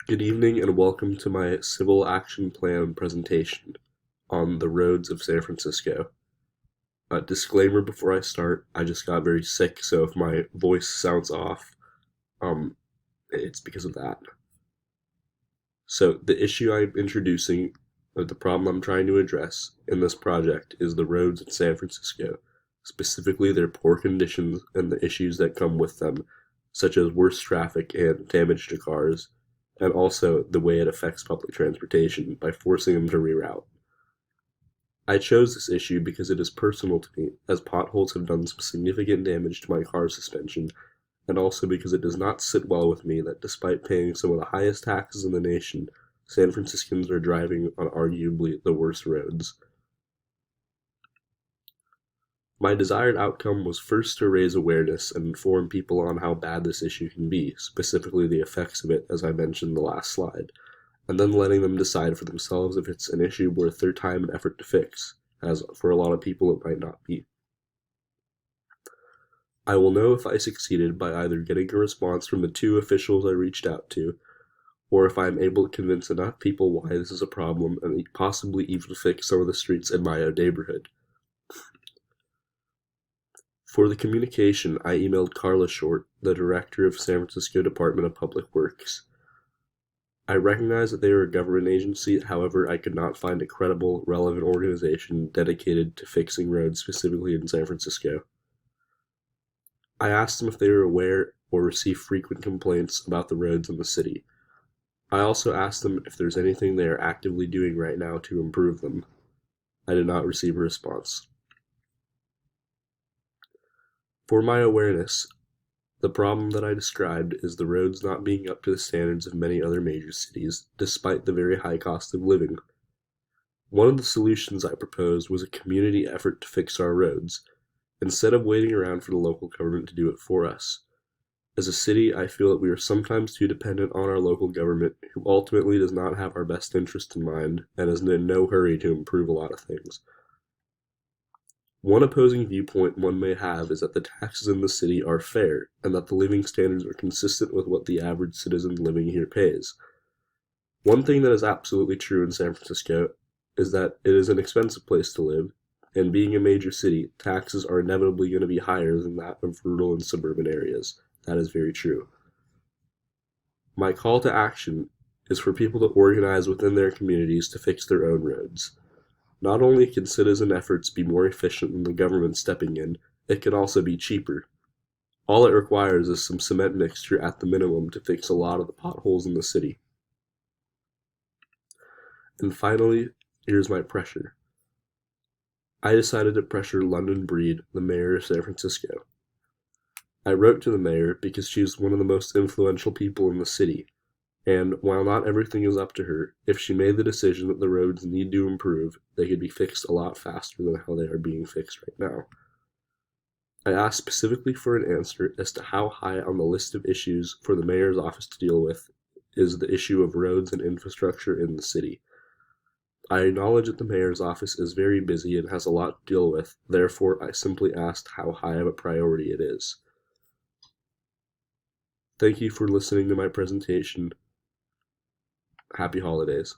Good evening and welcome to my Civil Action Plan presentation on the roads of San Francisco. A disclaimer before I start, I just got very sick, so if my voice sounds off, um, it's because of that. So the issue I'm introducing, or the problem I'm trying to address in this project is the roads in San Francisco, specifically their poor conditions and the issues that come with them, such as worse traffic and damage to cars, and also the way it affects public transportation by forcing them to reroute. I chose this issue because it is personal to me, as potholes have done some significant damage to my car suspension, and also because it does not sit well with me that despite paying some of the highest taxes in the nation, San Franciscans are driving on arguably the worst roads. My desired outcome was first to raise awareness and inform people on how bad this issue can be, specifically the effects of it, as I mentioned in the last slide, and then letting them decide for themselves if it's an issue worth their time and effort to fix, as for a lot of people it might not be. I will know if I succeeded by either getting a response from the two officials I reached out to, or if I am able to convince enough people why this is a problem and possibly even fix some of the streets in my own neighborhood. For the communication, I emailed Carla Short, the director of San Francisco Department of Public Works. I recognize that they are a government agency, however, I could not find a credible, relevant organization dedicated to fixing roads specifically in San Francisco. I asked them if they were aware or receive frequent complaints about the roads in the city. I also asked them if there's anything they are actively doing right now to improve them. I did not receive a response. For my awareness, the problem that I described is the roads not being up to the standards of many other major cities, despite the very high cost of living. One of the solutions I proposed was a community effort to fix our roads, instead of waiting around for the local government to do it for us. As a city, I feel that we are sometimes too dependent on our local government, who ultimately does not have our best interest in mind and is in no hurry to improve a lot of things. One opposing viewpoint one may have is that the taxes in the city are fair, and that the living standards are consistent with what the average citizen living here pays. One thing that is absolutely true in San Francisco is that it is an expensive place to live, and being a major city, taxes are inevitably going to be higher than that of rural and suburban areas. That is very true. My call to action is for people to organize within their communities to fix their own roads. Not only can citizen efforts be more efficient than the government stepping in, it can also be cheaper. All it requires is some cement mixture at the minimum to fix a lot of the potholes in the city. And finally, here's my pressure. I decided to pressure London Breed, the mayor of San Francisco. I wrote to the mayor because she is one of the most influential people in the city, and while not everything is up to her, if she made the decision that the roads need to improve, they could be fixed a lot faster than how they are being fixed right now. I asked specifically for an answer as to how high on the list of issues for the mayor's office to deal with is the issue of roads and infrastructure in the city. I acknowledge that the mayor's office is very busy and has a lot to deal with, therefore I simply asked how high of a priority it is. Thank you for listening to my presentation. Happy holidays.